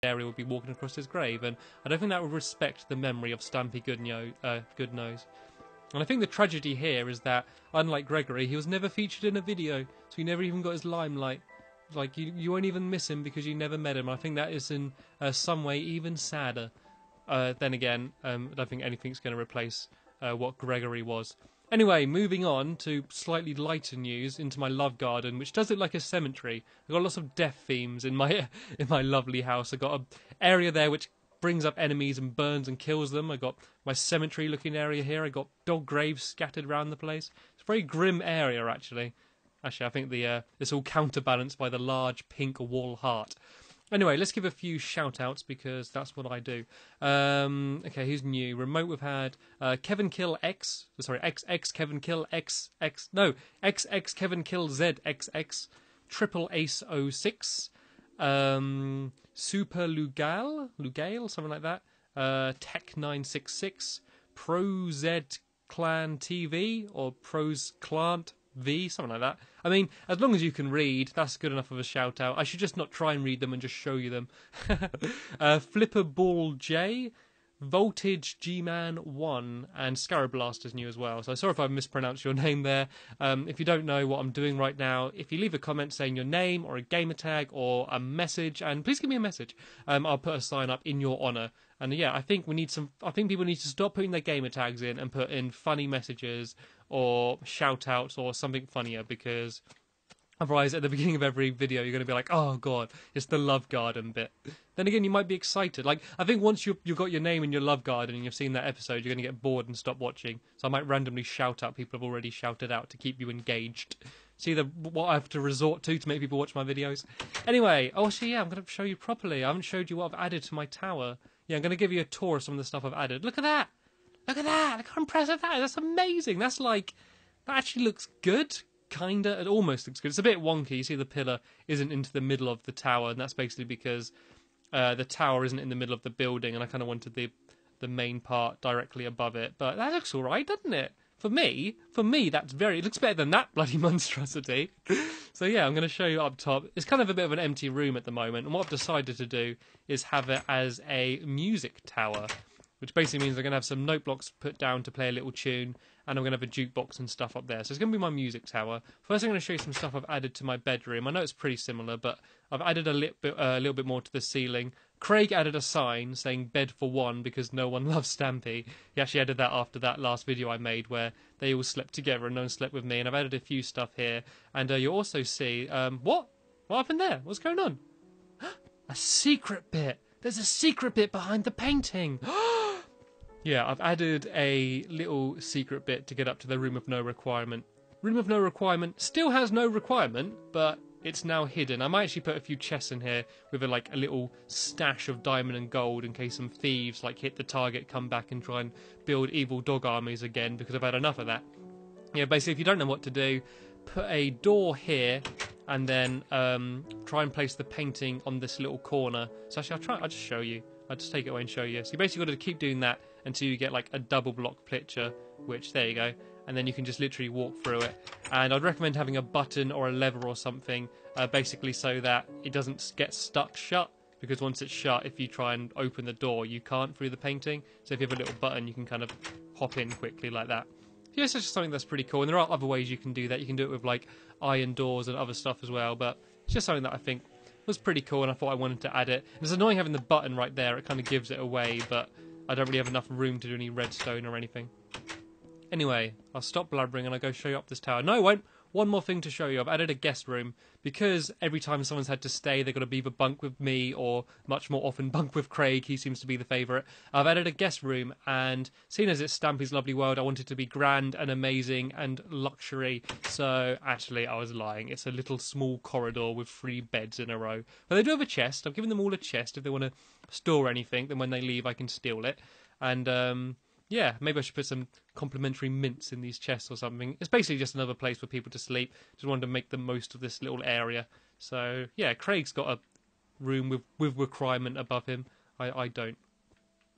area would be walking across his grave, and I don't think that would respect the memory of Stampy Goodnose. And I think the tragedy here is that, unlike Gregory, he was never featured in a video, so he never even got his limelight. Like, you won't even miss him because you never met him. I think that is in some way even sadder. Then again, I don't think anything's going to replace what Gregory was. Anyway, moving on to slightly lighter news into my love garden, which does look like a cemetery. I've got lots of death themes in my lovely house. I've got an area there which brings up enemies and burns and kills them. I've got my cemetery-looking area here. I've got dog graves scattered around the place. It's a very grim area, actually. Actually, I think it's all counterbalanced by the large pink wall heart. Anyway, let's give a few shout-outs because that's what I do. Okay, who's new? Remote, we've had Kevin Kill X. Sorry, XX Kevin Kill XX. No, XX Kevin Kill ZXX. Triple Ace 06. Super Lugal, something like that. Tech966. Pro Z Clan TV or Pros Clant V, something like that. I mean, as long as you can read, that's good enough of a shout out. I should just not try and read them and just show you them. Flipper Ball J, Voltage G-Man 1, and Scarab Blaster's new as well. So sorry if I mispronounced your name there. If you don't know what I'm doing right now, if you leave a comment saying your name or a gamer tag or a message, and please give me a message, I'll put a sign up in your honour. And yeah, I think people need to stop putting their gamer tags in and put in funny messages or shout outs or something funnier, because otherwise at the beginning of every video you're going to be like, oh god, it's the love garden bit. Then again, you might be excited. Like, I think once you've got your name in your love garden and you've seen that episode, you're going to get bored and stop watching. So I might randomly shout out people have already shouted out to keep you engaged. See what I have to resort to make people watch my videos. Anyway, actually, yeah, I'm going to show you properly. I haven't showed you what I've added to my tower. Yeah, I'm going to give you a tour of some of the stuff I've added. Look at that! Look at that! Look how impressive that is! That's amazing! That actually looks good. Kinda. It almost looks good. It's a bit wonky. You see the pillar isn't into the middle of the tower, and that's basically because the tower isn't in the middle of the building, and I kind of wanted the main part directly above it. But that looks alright, doesn't it? For me, it looks better than that bloody monstrosity. So yeah, I'm going to show you up top. It's kind of a bit of an empty room at the moment, and what I've decided to do is have it as a music tower, which basically means I'm going to have some note blocks put down to play a little tune, and I'm going to have a jukebox and stuff up there. So it's going to be my music tower. First, I'm going to show you some stuff I've added to my bedroom. I know it's pretty similar, but I've added a little bit more to the ceiling. Craig added a sign saying bed for one because no one loves Stampy. He actually added that after that last video I made where they all slept together and no one slept with me. And I've added a few stuff here. And you'll also see... What? What happened there? What's going on? A secret bit! There's a secret bit behind the painting! Yeah, I've added a little secret bit to get up to the Room of No Requirement. Room of No Requirement still has no requirement, but it's now hidden. I might actually put a few chests in here with a little stash of diamond and gold in case some thieves hit the target, come back and try and build evil dog armies again, because I've had enough of that. Yeah, basically, if you don't know what to do, put a door here and then try and place the painting on this little corner. So actually, I'll just show you. I'll just take it away and show you. So you basically got to keep doing that until you get a double block picture, which, there you go. And then you can just literally walk through it. And I'd recommend having a button or a lever or something, basically so that it doesn't get stuck shut. Because once it's shut, if you try and open the door, you can't through the painting. So if you have a little button, you can kind of hop in quickly like that. Yeah, it's just something that's pretty cool. And there are other ways you can do that. You can do it with iron doors and other stuff as well. But it's just something that I think was pretty cool, and I thought I wanted to add it. It's annoying having the button right there. It kind of gives it away, but I don't really have enough room to do any redstone or anything. Anyway, I'll stop blabbering and I'll go show you up this tower. No, I won't. One more thing to show you. I've added a guest room because every time someone's had to stay, they've got to either bunk with me or much more often bunk with Craig. He seems to be the favourite. I've added a guest room, and seeing as it's Stampy's Lovely World, I want it to be grand and amazing and luxury. So actually, I was lying. It's a little small corridor with 3 beds in a row. But they do have a chest. I've given them all a chest. If they want to store anything, then when they leave, I can steal it. And yeah, maybe I should put some complimentary mints in these chests or something. It's basically just another place for people to sleep. Just wanted to make the most of this little area. So, yeah, Craig's got a room with requirement above him. I don't.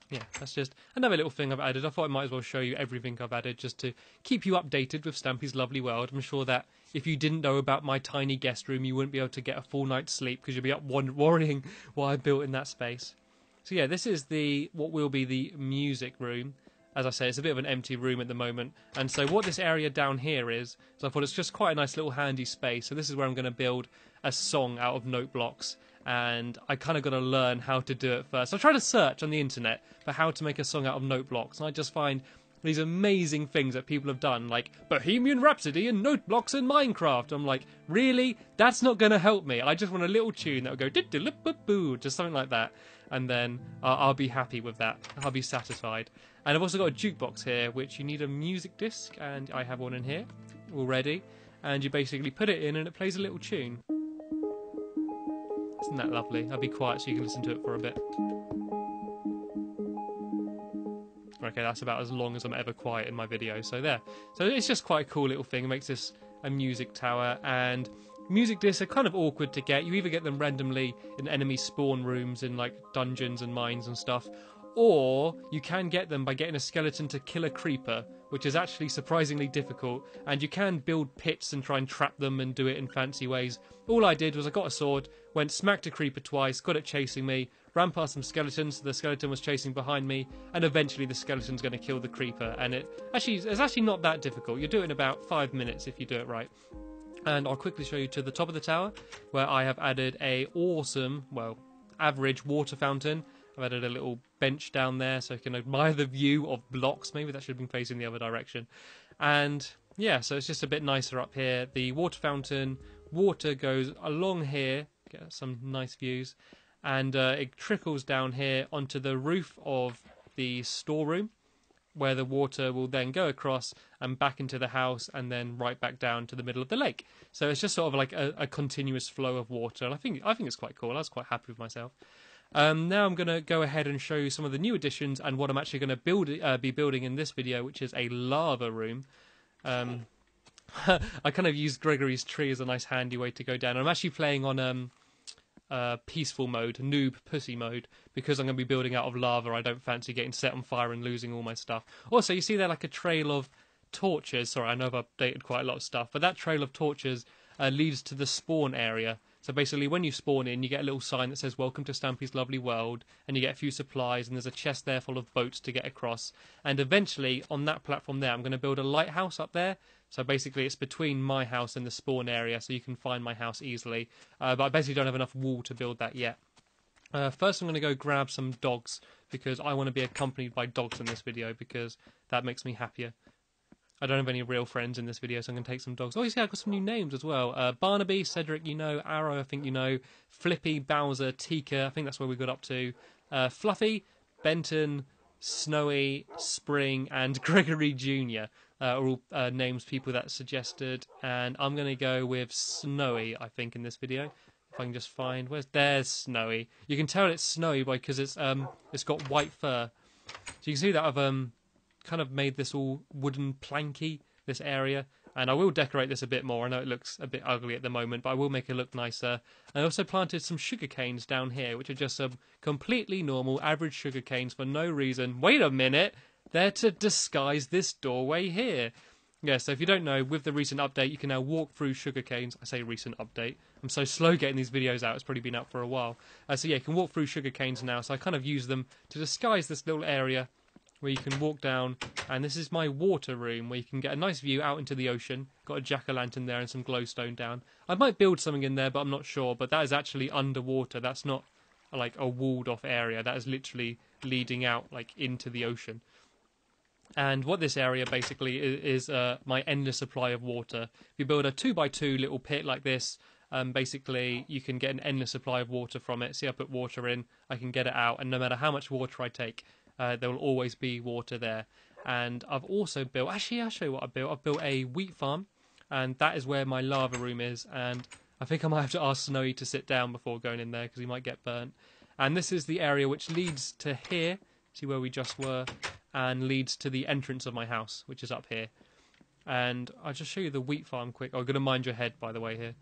yeah, that's just another little thing I've added. I thought I might as well show you everything I've added just to keep you updated with Stampy's lovely world. I'm sure that if you didn't know about my tiny guest room, you wouldn't be able to get a full night's sleep because you'd be up worrying what I built in that space. So yeah, this is what will be the music room. As I say, it's a bit of an empty room at the moment. And so what this area down here is I thought it's just quite a nice little handy space. So this is where I'm going to build a song out of note blocks. And I kind of got to learn how to do it first. I tried to search on the internet for how to make a song out of note blocks. And I just find these amazing things that people have done, like Bohemian Rhapsody and note blocks in Minecraft. I'm like, really? That's not going to help me. I just want a little tune that will go diddle-boo, just something like that. And then I'll be happy with that. I'll be satisfied. And I've also got a jukebox here, which you need a music disc, and I have one in here already. And you basically put it in, and it plays a little tune. Isn't that lovely? I'll be quiet so you can listen to it for a bit. Okay, that's about as long as I'm ever quiet in my video. So there. So it's just quite a cool little thing. It makes this a music tower, and music discs are kind of awkward to get. You either get them randomly in enemy spawn rooms in like dungeons and mines and stuff, or you can get them by getting a skeleton to kill a creeper, which is actually surprisingly difficult, and you can build pits and try and trap them and do it in fancy ways. All I did was I got a sword, went smacked a creeper twice, got it chasing me, ran past some skeletons, so the skeleton was chasing behind me, and eventually the skeleton's going to kill the creeper, and it's actually not that difficult. You do it in about 5 minutes if you do it right. And I'll quickly show you to the top of the tower, where I have added a awesome, well, average water fountain. I've added a little bench down there so you can admire the view of blocks. Maybe that should have been facing the other direction. And yeah, so it's just a bit nicer up here. The water fountain, water goes along here, get some nice views, and it trickles down here onto the roof of the storeroom, where the water will then go across and back into the house and then right back down to the middle of the lake. So it's just sort of like a continuous flow of water, and I think it's quite cool. I was quite happy with myself. Now I'm going to go ahead and show you some of the new additions and what I'm actually going to be building in this video, which is a lava room. I kind of used Gregory's tree as a nice handy way to go down. I'm actually playing on peaceful mode, noob pussy mode, because I'm going to be building out of lava. I don't fancy getting set on fire and losing all my stuff. Also, you see there like a trail of torches. Sorry, I know I've updated quite a lot of stuff, but that trail of torches leads to the spawn area. So basically, when you spawn in, you get a little sign that says, "Welcome to Stampy's lovely world," and you get a few supplies, and there's a chest there full of boats to get across. And eventually, on that platform there, I'm going to build a lighthouse up there. So basically, it's between my house and the spawn area, so you can find my house easily. But I basically don't have enough wool to build that yet. First, I'm going to go grab some dogs, because I want to be accompanied by dogs in this video, because that makes me happier. I don't have any real friends in this video, so I'm going to take some dogs. Oh, you see, I've got some new names as well. Barnaby, Cedric, you know. Arrow, I think you know. Flippy, Bowser, Tika, I think that's where we got up to. Fluffy, Benton, Snowy, Spring, and Gregory Jr. Are all names people that suggested. And I'm going to go with Snowy, I think, in this video. If I can just find... There's Snowy. You can tell it's Snowy because it's got white fur. So you can see that I've... kind of made this all wooden planky, this area, and I will decorate this a bit more. I know it looks a bit ugly at the moment, but I will make it look nicer. I also planted some sugar canes down here, which are just some completely normal average sugar canes for no reason. Wait a minute, they're to disguise this doorway here. Yeah, so if you don't know, with the recent update, you can now walk through sugar canes. I say recent update. I'm so slow getting these videos out. It's probably been out for a while. So yeah, you can walk through sugar canes now. So I kind of use them to disguise this little area where you can walk down, and this is my water room where you can get a nice view out into the ocean. Got a jack-o'-lantern there and some glowstone down. I might build something in there, but I'm not sure. But that is actually underwater. That's not like a walled-off area. That is literally leading out like into the ocean. And what this area basically is my endless supply of water. If you build a 2x2 little pit like this, basically you can get an endless supply of water from it. See, I put water in, I can get it out, and no matter how much water I take, there will always be water there. And I've also built... Actually, I'll show you what I've built. I've built a wheat farm, and that is where my lava room is. And I think I might have to ask Snowy to sit down before going in there, because he might get burnt. And this is the area which leads to here. See where we just were? And leads to the entrance of my house, which is up here. And I'll just show you the wheat farm quick. I'm going to mind your head, by the way, here.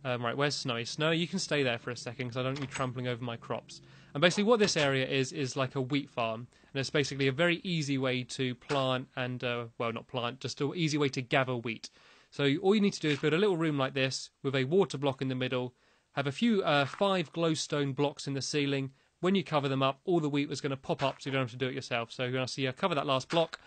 Right, where's Snowy? Snowy, you can stay there for a second because I don't want you trampling over my crops. And basically what this area is like a wheat farm. And it's basically a very easy way to plant and, well, not plant, just an easy way to gather wheat. So all you need to do is build a little room like this with a water block in the middle, have a few 5 glowstone blocks in the ceiling. When you cover them up, all the wheat was going to pop up so you don't have to do it yourself. So you're going to see I cover that last block,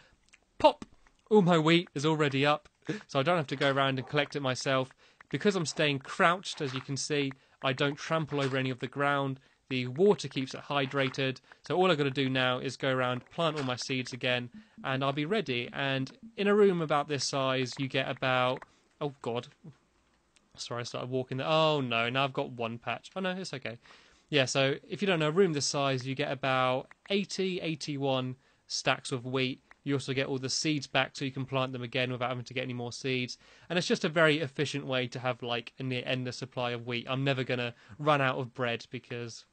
pop! All my wheat is already up, so I don't have to go around and collect it myself. Because I'm staying crouched, as you can see, I don't trample over any of the ground. The water keeps it hydrated. So all I've got to do now is go around, plant all my seeds again, and I'll be ready. And in a room about this size, you get about... Oh, God. Sorry, I started walking there. Oh, no, now I've got one patch. Oh, no, it's okay. Yeah, so if you don't know, a room this size, you get about 81 stacks of wheat. You also get all the seeds back so you can plant them again without having to get any more seeds. And it's just a very efficient way to have like a near endless supply of wheat. I'm never going to run out of bread because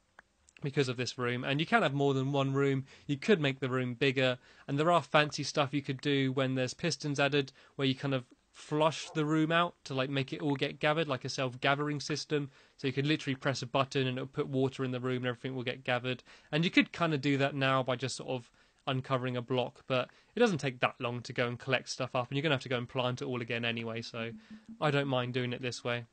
of this room. And you can have more than one room. You could make the room bigger. And there are fancy stuff you could do when there's pistons added where you kind of flush the room out to like make it all get gathered, like a self-gathering system. So you could literally press a button and it'll put water in the room and everything will get gathered. And you could kind of do that now by just sort of uncovering a block, but it doesn't take that long to go and collect stuff up, and you're going to have to go and plant it all again anyway, so I don't mind doing it this way.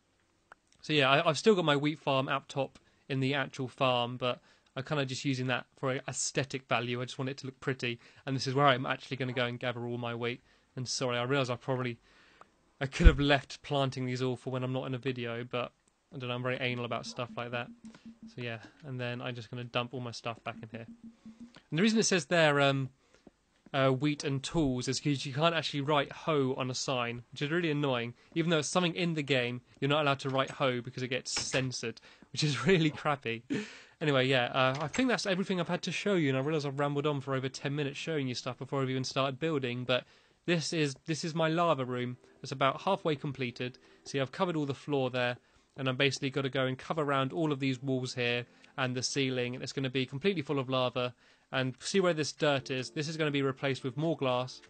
So yeah, I've still got my wheat farm up top in the actual farm, but I'm kind of just using that for aesthetic value. I just want it to look pretty, and this is where I'm actually going to go and gather all my wheat. And sorry, I realise I could have left planting these all for when I'm not in a video, but I don't know, I'm very anal about stuff like that. So yeah, and then I'm just going to dump all my stuff back in here. And the reason it says there wheat and tools is because you can't actually write hoe on a sign, which is really annoying. Even though it's something in the game, you're not allowed to write hoe because it gets censored, which is really crappy. Anyway, yeah, I think that's everything I've had to show you, and I realise I've rambled on for over 10 minutes showing you stuff before I've even started building, but this is my lava room. It's about halfway completed. See, I've covered all the floor there, and I'm basically got to go and cover around all of these walls here and the ceiling, and it's going to be completely full of lava. And see where this dirt is? This is going to be replaced with more glass,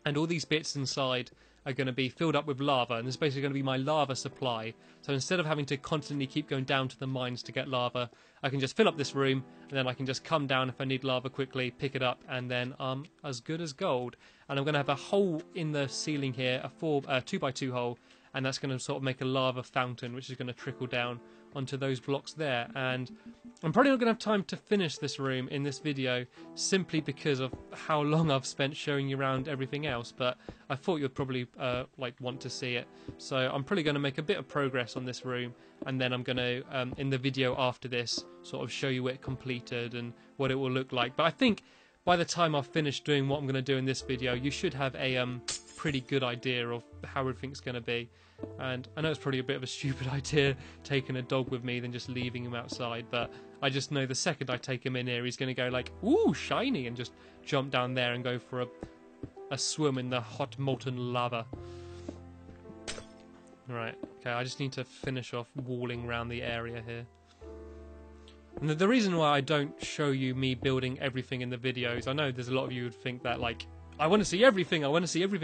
and all these bits inside are going to be filled up with lava, and this is basically going to be my lava supply. So instead of having to constantly keep going down to the mines to get lava, I can just fill up this room, and then I can just come down if I need lava quickly, pick it up, and then I'm as good as gold. And I'm going to have a hole in the ceiling here, a 2x2 hole, and that's going to sort of make a lava fountain, which is going to trickle down onto those blocks there. And I'm probably not going to have time to finish this room in this video simply because of how long I've spent showing you around everything else, but I thought you'd probably want to see it. So I'm probably going to make a bit of progress on this room, and then I'm going to, in the video after this, sort of show you it completed and what it will look like. But I think by the time I've finished doing what I'm going to do in this video, you should have a pretty good idea of how everything's going to be. And I know it's probably a bit of a stupid idea taking a dog with me than just leaving him outside, but I just know the second I take him in here he's going to go like, ooh, shiny, and just jump down there and go for a swim in the hot molten lava. Right, okay, I just need to finish off walling around the area here. And the reason why I don't show you me building everything in the videos, I know there's a lot of you would think that like, I want to see everything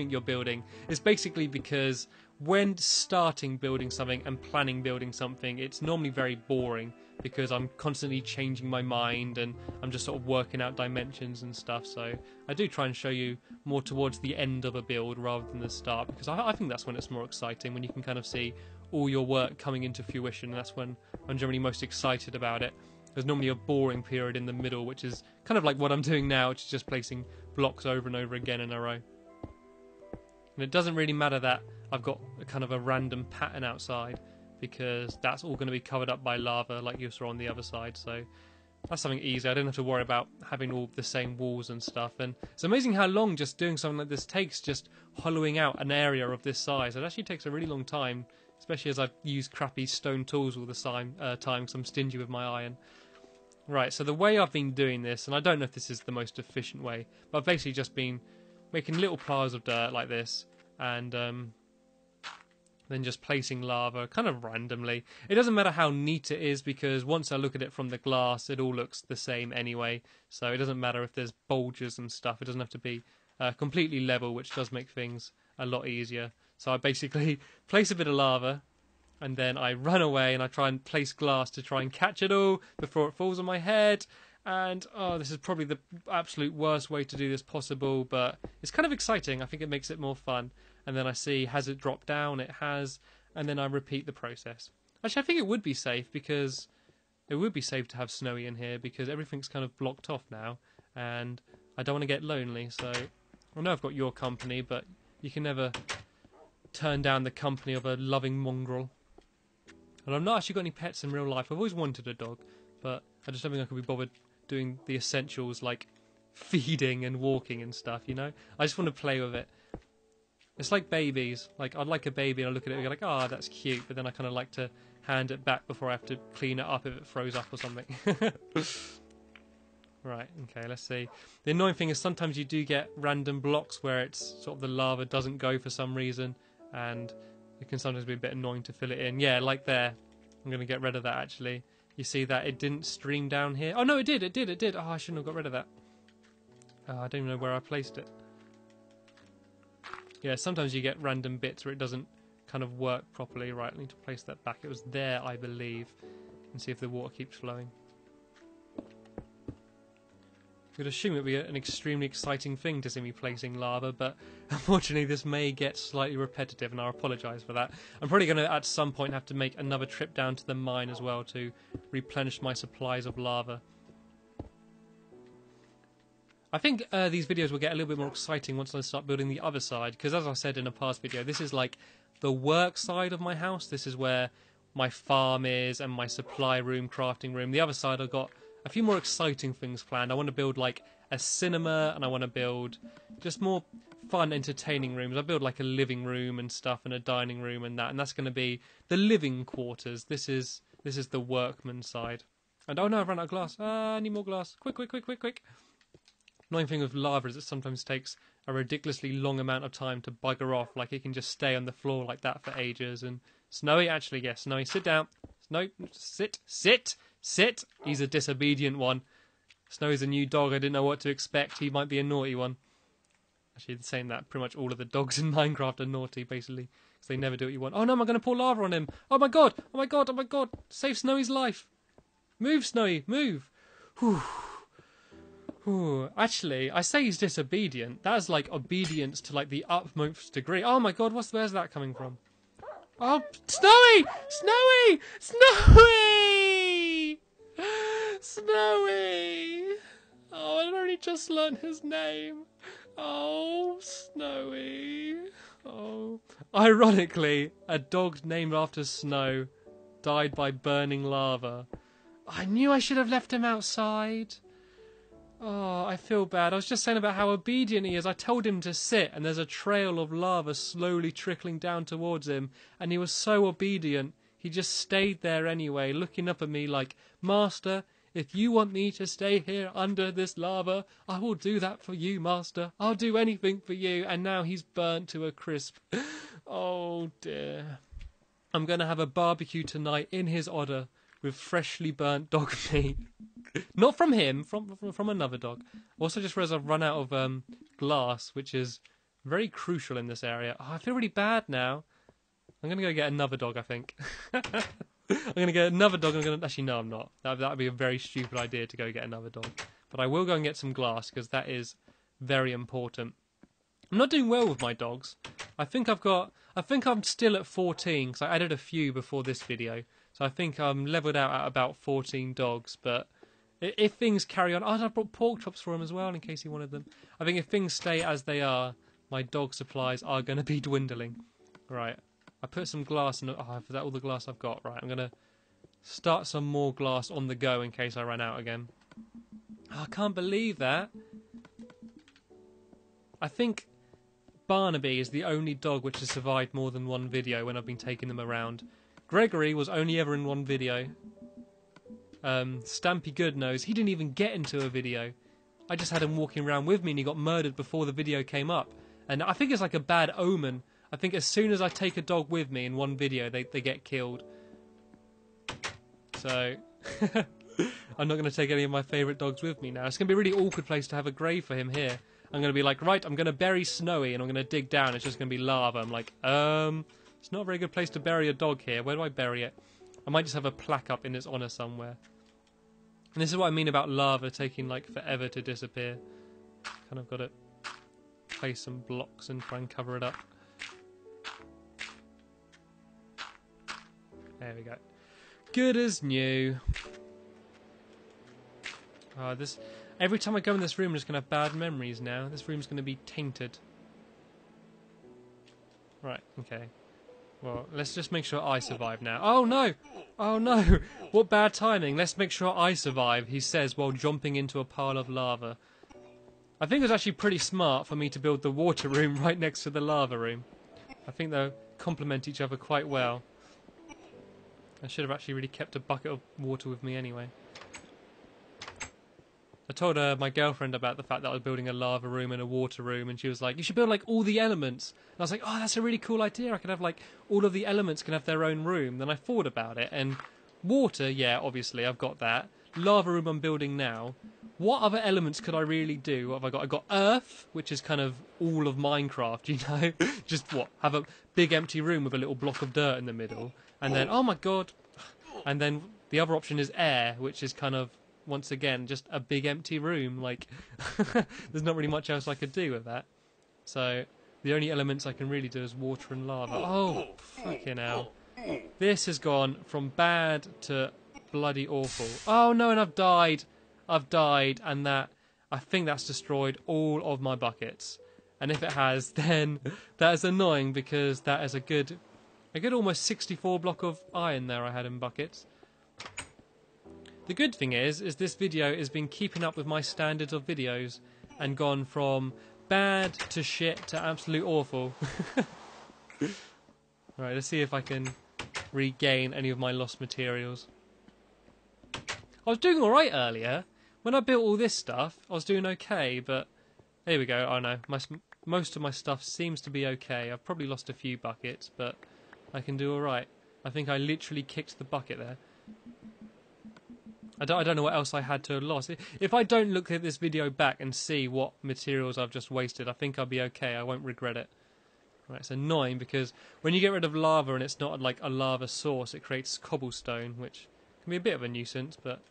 you're building, is basically because when starting building something and planning building something, it's normally very boring because I'm constantly changing my mind and I'm just sort of working out dimensions and stuff. So I do try and show you more towards the end of a build rather than the start, because I think that's when it's more exciting, when you can kind of see all your work coming into fruition, and that's when I'm generally most excited about it. There's normally a boring period in the middle, which is kind of like what I'm doing now, which is just placing blocks over and over again in a row. And it doesn't really matter that I've got a kind of a random pattern outside, because that's all going to be covered up by lava like you saw on the other side. So that's something easy. I don't have to worry about having all the same walls and stuff. And it's amazing how long just doing something like this takes, just hollowing out an area of this size. It actually takes a really long time, especially as I've used crappy stone tools all the time because I'm stingy with my iron. Right, so the way I've been doing this, and I don't know if this is the most efficient way, but I've basically just been making little piles of dirt like this, and then just placing lava kind of randomly. It doesn't matter how neat it is, because once I look at it from the glass, it all looks the same anyway, so it doesn't matter if there's bulges and stuff. It doesn't have to be completely level, which does make things a lot easier. So I basically place a bit of lava, and then I run away and I try and place glass to try and catch it all before it falls on my head. And oh, this is probably the absolute worst way to do this possible, but it's kind of exciting. I think it makes it more fun. And then I see, has it dropped down? It has. And then I repeat the process. Actually, I think it would be safe because it would be safe to have Snowy in here because everything's kind of blocked off now. And I don't want to get lonely. So I know I've got your company, but you can never turn down the company of a loving mongrel. And I've not actually got any pets in real life. I've always wanted a dog, but I just don't think I could be bothered doing the essentials like feeding and walking and stuff, you know? I just want to play with it. It's like babies. Like, I'd like a baby and I look at it and go like, oh, that's cute, but then I kind of like to hand it back before I have to clean it up if it throws up or something. Right, okay, let's see. The annoying thing is sometimes you do get random blocks where it's sort of the lava doesn't go for some reason, and it can sometimes be a bit annoying to fill it in. Yeah, like there. I'm going to get rid of that, actually. You see that it didn't stream down here? Oh, no, it did. Oh, I shouldn't have got rid of that. I don't even know where I placed it. Yeah, sometimes you get random bits where it doesn't kind of work properly. Right, I need to place that back. It was there, I believe. And see if the water keeps flowing. I would assume it would be an extremely exciting thing to see me placing lava, but unfortunately this may get slightly repetitive, and I apologise for that. I'm probably going to, at some point, have to make another trip down to the mine as well to replenish my supplies of lava. I think these videos will get a little bit more exciting once I start building the other side, because as I said in a past video, this is like the work side of my house. This is where my farm is and my supply room, crafting room. The other side I've got a few more exciting things planned. I want to build like a cinema, and I want to build just more fun, entertaining rooms. I build like a living room and stuff, and a dining room and that, and that's going to be the living quarters. This is the workman side. And oh no, I've run out of glass. I need more glass. Quick. Annoying thing with lava is it sometimes takes a ridiculously long amount of time to bugger off. Like it can just stay on the floor like that for ages. And Snowy, actually, yes, Snowy, sit down. No, sit. He's a disobedient one. Snowy's a new dog. I didn't know what to expect. He might be a naughty one. Actually, saying that, pretty much all of the dogs in Minecraft are naughty, basically. Because they never do what you want. Oh no, am I going to pour lava on him? Oh my god! Save Snowy's life. Move, Snowy, move. Whew. Actually, I say he's disobedient. That is like obedience to like the utmost degree. Oh my god, where's that coming from? Oh, Snowy! Oh, I'd only just learned his name. Oh, Snowy. Oh. Ironically, a dog named after Snow died by burning lava. I knew I should have left him outside. Oh, I feel bad. I was just saying about how obedient he is. I told him to sit, and there's a trail of lava slowly trickling down towards him, and he was so obedient. He just stayed there anyway, looking up at me like, Master, if you want me to stay here under this lava, I will do that for you, Master. I'll do anything for you. And now he's burnt to a crisp. Oh, dear. I'm going to have a barbecue tonight in his honour with freshly burnt dog meat. Not from him, from another dog. Also, just realised I've run out of glass, which is very crucial in this area. Oh, I feel really bad now. I'm going to go get another dog, I think. I'm going to get another dog. Actually, no, I'm not. That would be a very stupid idea to go get another dog. But I will go and get some glass, because that is very important. I'm not doing well with my dogs. I think I'm still at 14, because I added a few before this video. So I think I'm leveled out at about 14 dogs, but if things carry on... Oh, I brought pork chops for him as well, in case he wanted them. I think if things stay as they are, my dog supplies are going to be dwindling. Right. I put some glass in... Oh, is that all the glass I've got? Right, I'm going to start some more glass on the go in case I run out again. Oh, I can't believe that. I think Barnaby is the only dog which has survived more than one video when I've been taking them around. Gregory was only ever in one video. Stampy Goodnose, he didn't even get into a video. I just had him walking around with me and he got murdered before the video came up. And I think it's like a bad omen. I think as soon as I take a dog with me in one video, they get killed. So, I'm not going to take any of my favourite dogs with me now. It's going to be a really awkward place to have a grave for him here. I'm going to be like, right, I'm going to bury Snowy and I'm going to dig down. It's just going to be lava. I'm like, It's not a very good place to bury a dog here. Where do I bury it? I might just have a plaque up in its honour somewhere. And this is what I mean about lava taking like forever to disappear. Kind of got to place some blocks and try and cover it up. There we go. Good as new. This every time I go in this room, I'm just going to have bad memories now. This room's going to be tainted. Right, okay. Well, let's just make sure I survive now. Oh no! Oh no! What bad timing. Let's make sure I survive, he says while jumping into a pile of lava. I think it was actually pretty smart for me to build the water room right next to the lava room. I think they'll complement each other quite well. I should have actually really kept a bucket of water with me anyway. I told my girlfriend about the fact that I was building a lava room and a water room, and she was like, you should build like all the elements. And I was like, oh, that's a really cool idea. I could have like all of the elements can have their own room. Then I thought about it, and water, yeah, obviously I've got that. Lava room I'm building now. What other elements could I really do? What have I got? I've got earth, which is kind of all of Minecraft, you know? Just what? Have a big empty room with a little block of dirt in the middle. And then, oh my god. And then the other option is air, which is kind of, once again, just a big empty room. Like, there's not really much else I could do with that. So, the only elements I can really do is water and lava. Oh, fucking hell. This has gone from bad to bloody awful. Oh no, and I've died. I've died, and that, I think that's destroyed all of my buckets. And if it has, then that is annoying, because that is a good almost 64 block of iron there I had in buckets. The good thing is this video has been keeping up with my standards of videos and gone from bad to shit to absolute awful. Right, let's see if I can regain any of my lost materials. I was doing alright earlier. When I built all this stuff, I was doing okay, but there we go. Oh no, most of my stuff seems to be okay. I've probably lost a few buckets, but I can do alright. I think I literally kicked the bucket there. I don't know what else I had to have lost. If I don't look at this video back and see what materials I've just wasted, I think I'll be okay. I won't regret it. Right, it's annoying because when you get rid of lava and it's not like a lava source, it creates cobblestone, which can be a bit of a nuisance, but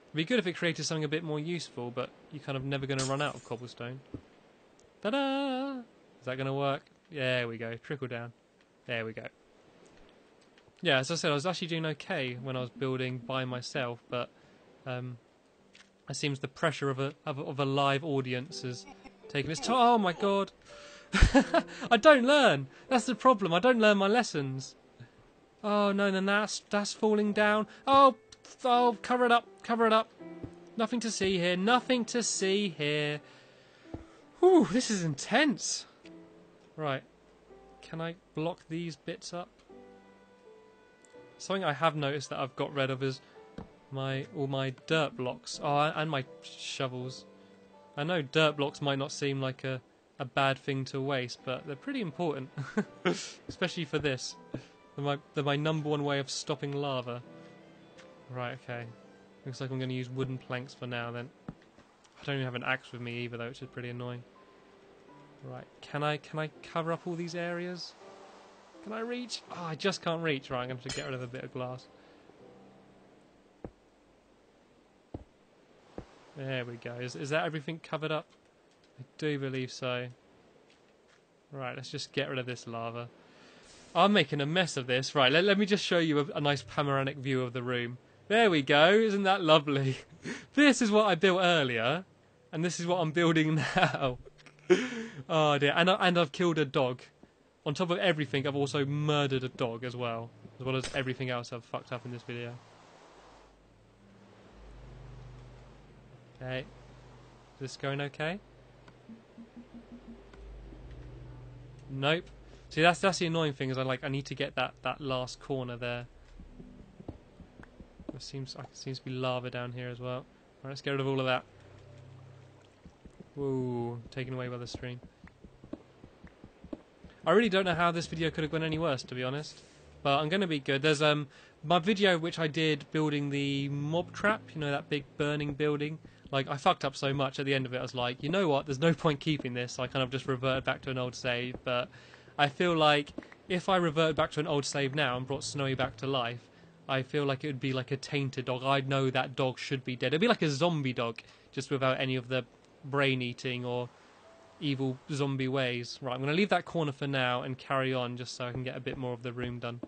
it'd be good if it created something a bit more useful, but you're kind of never going to run out of cobblestone. Ta-da! Is that going to work? Yeah, there we go. Trickle down. There we go. Yeah, as I said, I was actually doing okay when I was building by myself, but it seems the pressure of a live audience has taken its toll. Oh my god! I don't learn. That's the problem. I don't learn my lessons. Oh no, then that's falling down. Oh, cover it up, cover it up. Nothing to see here. Nothing to see here. Whew, this is intense. Right, can I block these bits up? Something I have noticed that I've got rid of is all my dirt blocks. Oh, and my shovels. I know dirt blocks might not seem like a bad thing to waste, but they're pretty important. Especially for this. They're my number one way of stopping lava. Right, okay. Looks like I'm going to use wooden planks for now then. I don't even have an axe with me either though, which is pretty annoying. Right, can I cover up all these areas? Can I reach? Oh, I just can't reach. Right, I'm going to have to get rid of a bit of glass. There we go. Is that everything covered up? I do believe so. Right, let's just get rid of this lava. I'm making a mess of this. Right, let me just show you a nice panoramic view of the room. There we go. Isn't that lovely? This is what I built earlier, and this is what I'm building now. Oh dear, and I've killed a dog. On top of everything, I've also murdered a dog as well as everything else I've fucked up in this video. Okay, is this going okay? Nope. See, that's the annoying thing is I need to get that last corner there. There seems to be lava down here as well. Right, let's get rid of all of that. Whoa, taken away by the stream. I really don't know how this video could have gone any worse, to be honest. But I'm going to be good. There's my video which I did building the mob trap, you know, that big burning building. Like, I fucked up so much at the end of it, I was like, you know what, there's no point keeping this. So I kind of just reverted back to an old save. But I feel like if I revert back to an old save now and brought Snowy back to life, I feel like it would be like a tainted dog. I'd know that dog should be dead. It'd be like a zombie dog, just without any of the brain eating or evil zombie ways. Right, I'm going to leave that corner for now and carry on just so I can get a bit more of the room done.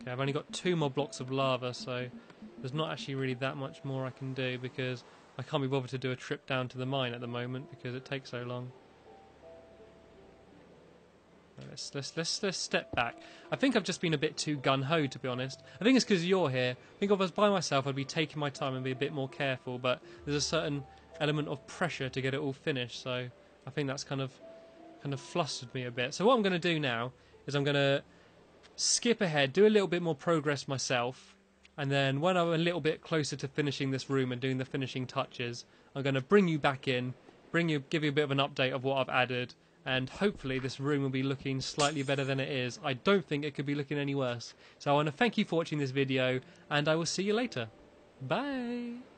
Okay, I've only got 2 more blocks of lava, so there's not actually really that much more I can do because I can't be bothered to do a trip down to the mine at the moment because it takes so long. Let's step back. I think I've just been a bit too gun-ho, to be honest. I think it's because you're here. I think if I was by myself, I'd be taking my time and be a bit more careful, but there's a certain element of pressure to get it all finished, so I think that's kind of flustered me a bit. So what I'm going to do now is I'm going to skip ahead, do a little bit more progress myself, and then when I'm a little bit closer to finishing this room and doing the finishing touches, I'm going to bring you back in, give you a bit of an update of what I've added, and hopefully this room will be looking slightly better than it is. I don't think it could be looking any worse. So I want to thank you for watching this video, and I will see you later. Bye!